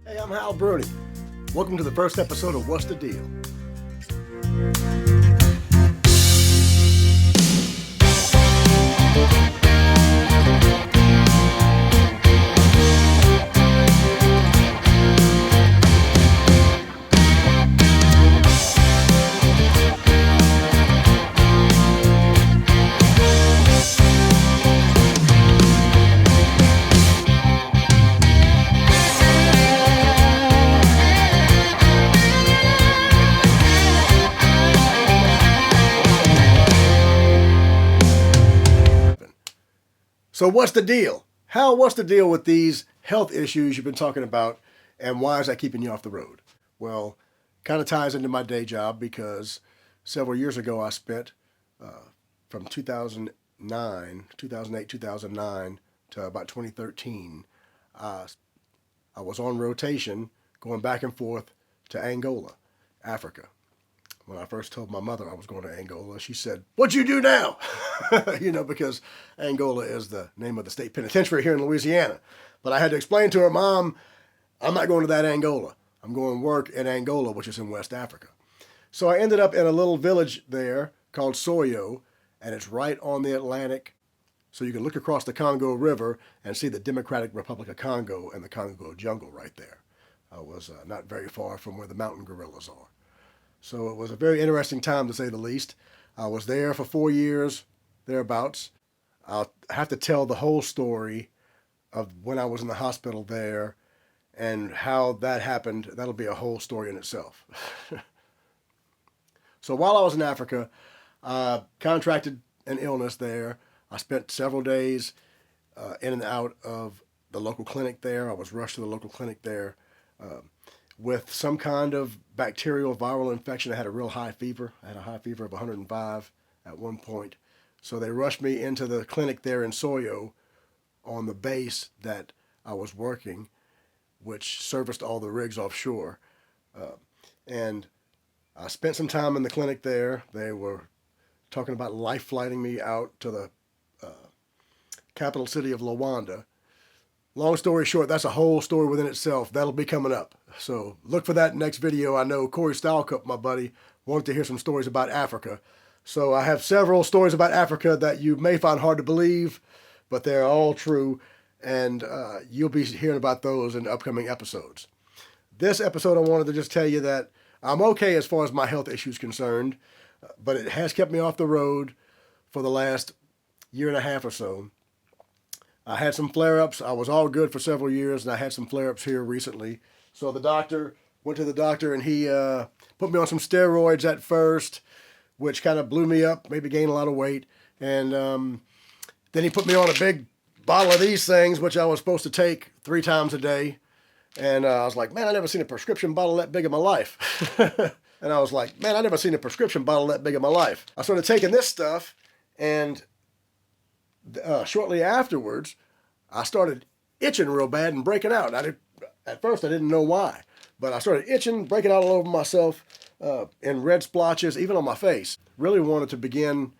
Hey, I'm Hal Bruni. Welcome to the first episode of What's the Deal? So what's the deal? Hal, what's the deal with these health issues you've been talking about, and why is that keeping you off the road? Well, kind of ties into my day job because several years ago I spent from 2008, 2009 to about 2013, I was on rotation going back and forth to Angola, Africa. When I first told my mother I was going to Angola, she said, "What'd you do now?" Because Angola is the name of the state penitentiary here in Louisiana. But I had to explain to her, "Mom, I'm not going to that Angola. I'm going to work in Angola, which is in West Africa." So I ended up in a little village there called Soyo, and it's right on the Atlantic. So you can look across the Congo River and see the Democratic Republic of Congo and the Congo jungle right there. I was not very far from where the mountain gorillas are. So it was a very interesting time, to say the least. I was there for 4 years, thereabouts. I'll have to tell the whole story of when I was in the hospital there and how that happened. That'll be a whole story in itself. So while I was in Africa, I contracted an illness there. I spent several days in and out of the local clinic there. I was rushed to the local clinic there with some kind of bacterial viral infection. I had a real high fever. I had a high fever of 105 at one point. So they rushed me into the clinic there in Soyo on the base that I was working, which serviced all the rigs offshore. And I spent some time in the clinic there. They were talking about life flighting me out to the capital city of Luanda. Long story short, that's a whole story within itself. That'll be coming up. So look for that next video. I know Corey Stylecup, my buddy, wanted to hear some stories about Africa. So I have several stories about Africa that you may find hard to believe, but they're all true. And you'll be hearing about those in upcoming episodes. This episode, I wanted to just tell you that I'm okay as far as my health issues concerned, but it has kept me off the road for the last year and a half or so. I had some flare-ups. I was all good for several years, and I had some flare-ups here recently. So went to the doctor, and he put me on some steroids at first, which kind of blew me up, made me gain a lot of weight. And then he put me on a big bottle of these things, which I was supposed to take 3 times a day. And I was like, man, I never seen a prescription bottle that big in my life. And I was like, man, I never seen a prescription bottle that big in my life. I started taking this stuff, and shortly afterwards, I started itching real bad and breaking out. At first, I didn't know why, but I started itching, breaking out all over myself in red splotches, even on my face. Really wanted to begin,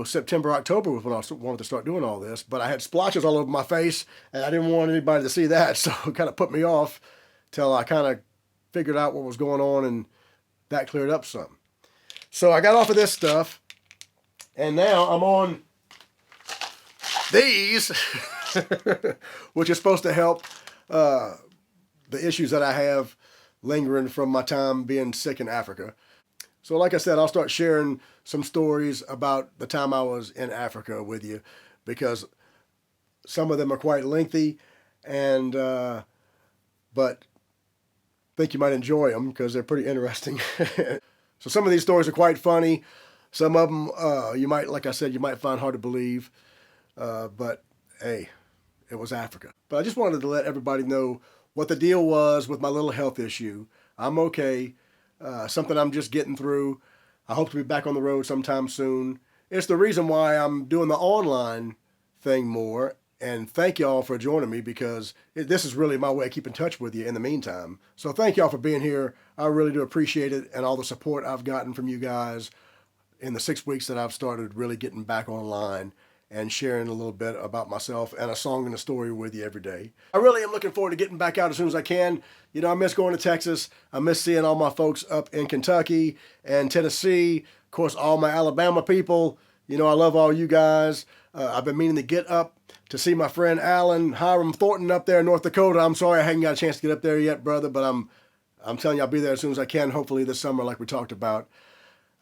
September, October was when I wanted to start doing all this, but I had splotches all over my face, and I didn't want anybody to see that, so it kind of put me off till I kind of figured out what was going on, and that cleared up some. So I got off of this stuff, and now I'm on these, which is supposed to help the issues that I have lingering from my time being sick in Africa. So like I said, I'll start sharing some stories about the time I was in Africa with you, because some of them are quite lengthy, and but I think you might enjoy them because they're pretty interesting. So some of these stories are quite funny. Some of them you might, like I said, you might find hard to believe. But hey, it was Africa. But I just wanted to let everybody know what the deal was with my little health issue. I'm okay. Something I'm just getting through. I hope to be back on the road sometime soon. It's the reason why I'm doing the online thing more. And thank y'all for joining me, because this is really my way of keeping in touch with you in the meantime. So thank y'all for being here. I really do appreciate it, and all the support I've gotten from you guys in the 6 weeks that I've started really getting back online and sharing a little bit about myself and a song and a story with you every day. I really am looking forward to getting back out as soon as I can. You know, I miss going to Texas. I miss seeing all my folks up in Kentucky and Tennessee. Of course, all my Alabama people. You know, I love all you guys. I've been meaning to get up to see my friend Alan Hiram Thornton up there in North Dakota. I'm sorry I haven't got a chance to get up there yet, brother, but I'm telling you I'll be there as soon as I can, hopefully this summer like we talked about.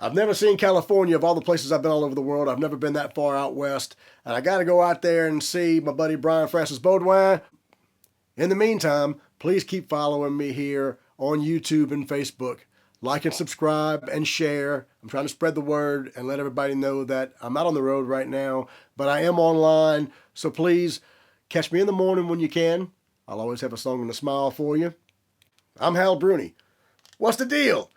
I've never seen California. Of all the places I've been all over the world, I've never been that far out west. And I got to go out there and see my buddy Brian Francis Baudouin. In the meantime, please keep following me here on YouTube and Facebook. Like and subscribe and share. I'm trying to spread the word and let everybody know that I'm out on the road right now, but I am online. So please catch me in the morning when you can. I'll always have a song and a smile for you. I'm Hal Bruni. What's the deal?